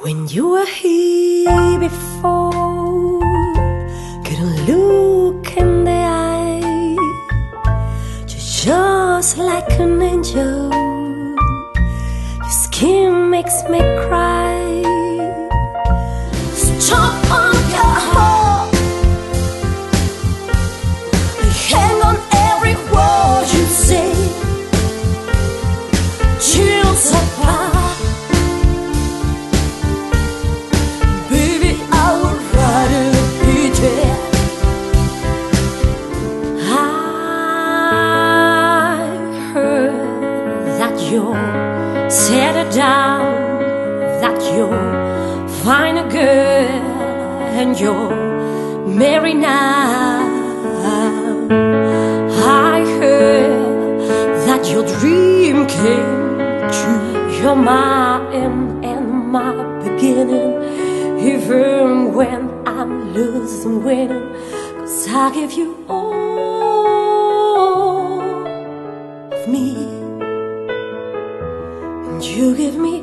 When you were here before, couldn't look in the eye, just like an angel. Your skin makes me cry. Stop on your heart, hang on every word you say. Chills apart. Settle down, that you're fine a girl and you're married now. I heard that your dream came true. You're my end and my beginning, even when I'm losing, winning. 'Cause I give you all of me, you give me